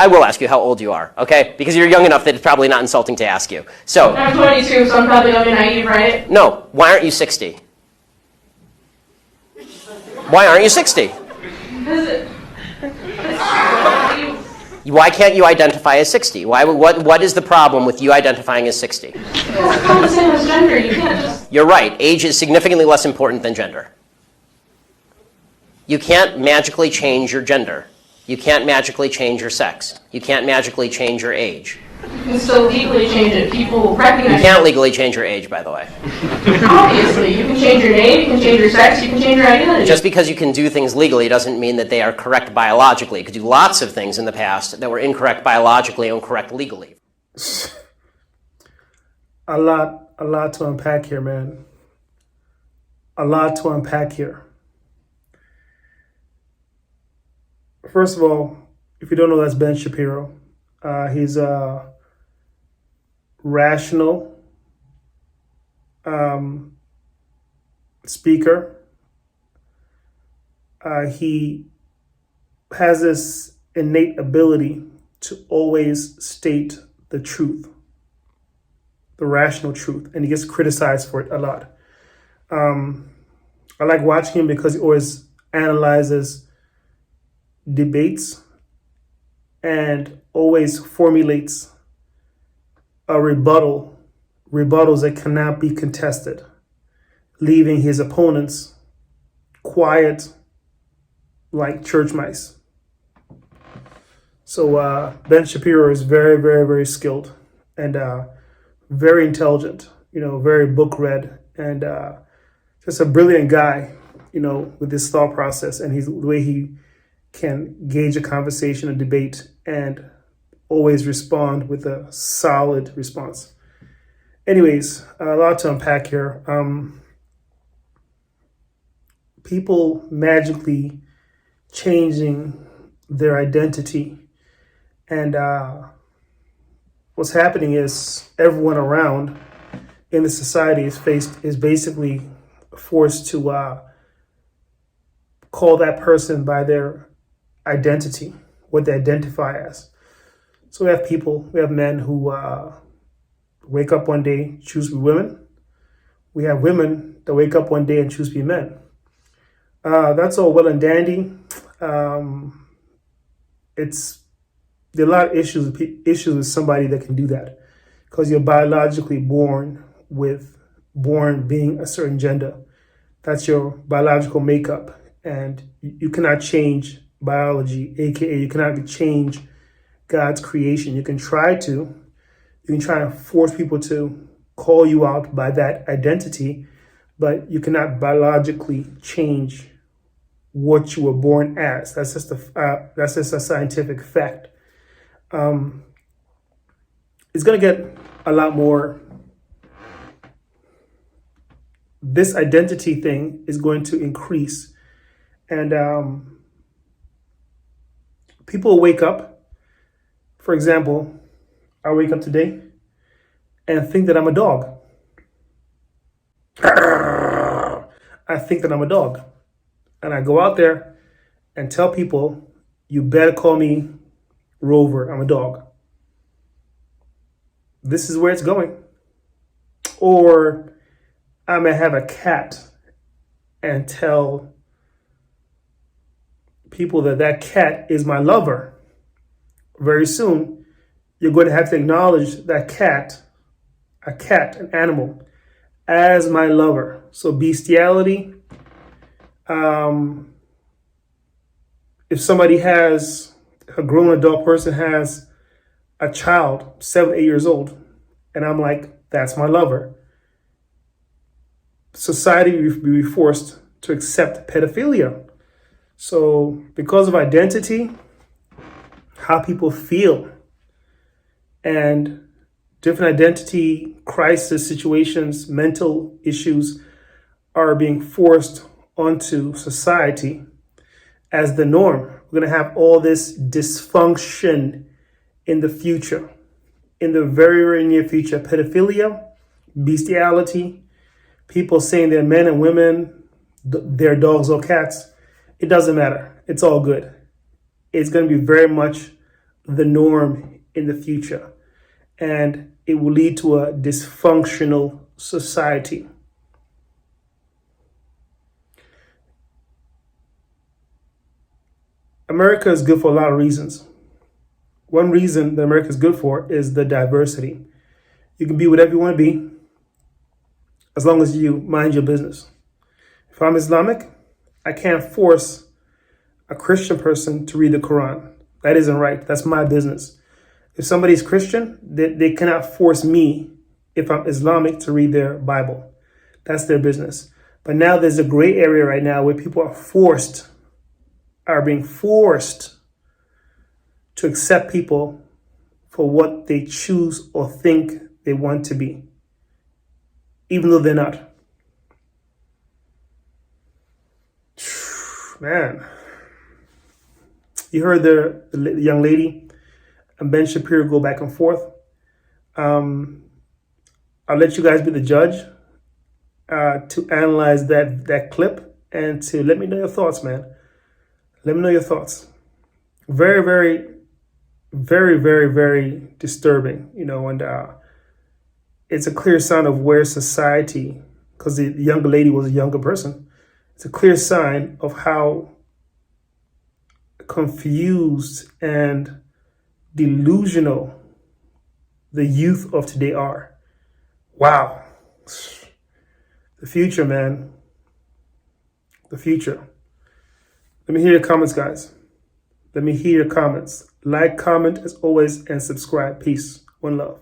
I will ask you how old you are, okay? Because you're young enough that it's probably not insulting to ask you. So I'm 22, so I'm probably going to be naive, right? No. Why aren't you 60? Why aren't you 60? Why can't you identify as 60? What is the problem with you identifying as 60? It's not the same as gender. You can't just... You're right. Age is significantly less important than gender. You can't magically change your gender. You can't magically change your sex. You can't magically change your age. You can still legally change it. People recognize You can't legally change your age, by the way. Obviously. You can change your name, you can change your sex, you can change your identity. Just because you can do things legally doesn't mean that they are correct biologically. You could do lots of things in the past that were incorrect biologically and correct legally. A lot to unpack here, man. A lot to unpack here. First of all, if you don't know, that's Benshapiro. He's a rational speaker. He has this innate ability to always state the truth, the rational truth, and he gets criticized for it a lot. I like watching him because he always analyzes debates and always formulates a rebuttals that cannot be contested, leaving his opponents quiet like church mice. So Benshapiro is very, very, very skilled and very intelligent, very book read, and just a brilliant guy, with his thought process and the way he can gauge a conversation, a debate, and always respond with a solid response. Anyways, a lot to unpack here. People magically changing their identity. And what's happening is everyone around in the society is basically forced to call that person by their identity, what they identify as. So we have men who wake up one day, choose to be women. We have women that wake up one day and choose to be men. That's all well and dandy. There are a lot of issues with somebody that can do that, because you're biologically born being a certain gender. That's your biological makeup, and you cannot change biology, aka you cannot change God's creation. You can try to force people to call you out by that identity, but you cannot biologically change what you were born as. That's just a scientific fact. It's going to get a lot more. This identity thing is going to increase, and people wake up. For example, I wake up today and think that I'm a dog. I think that I'm a dog. And I go out there and tell people, you better call me Rover, I'm a dog. This is where it's going. Or I may have a cat and tell people that cat is my lover. Very soon, you're going to have to acknowledge that cat, an animal, as my lover. So bestiality. If somebody a grown adult person has a child, 7, 8 years old, and I'm like, that's my lover, society will be forced to accept pedophilia. So because of identity, how people feel, and different identity crisis situations, mental issues are being forced onto society as the norm. We're going to have all this dysfunction in the future, in the very, very near future. Pedophilia, bestiality, people saying they're men and women, they're dogs or cats. It doesn't matter. It's all good. It's going to be very much the norm in the future, and it will lead to a dysfunctional society. America is good for a lot of reasons. One reason that America is good for is the diversity. You can be whatever you want to be as long as you mind your business. If I'm Islamic, I can't force a Christian person to read the Quran. That isn't right. That's my business. If somebody's Christian, they cannot force me, if I'm Islamic, to read their Bible. That's their business. But now there's a gray area right now where people are being forced to accept people for what they choose or think they want to be, even though they're not. Man, you heard the young lady and Benshapiro go back and forth. I'll let you guys be the judge to analyze that clip and to let me know your thoughts, man. Let me know your thoughts. Very, very, very, very, very disturbing, and it's a clear sign of where society, because the younger lady was a younger person, it's a clear sign of how confused and delusional the youth of today are. Wow. The future, man. The future. Let me hear your comments, guys. Let me hear your comments. Like, comment as always, and subscribe. Peace. One love.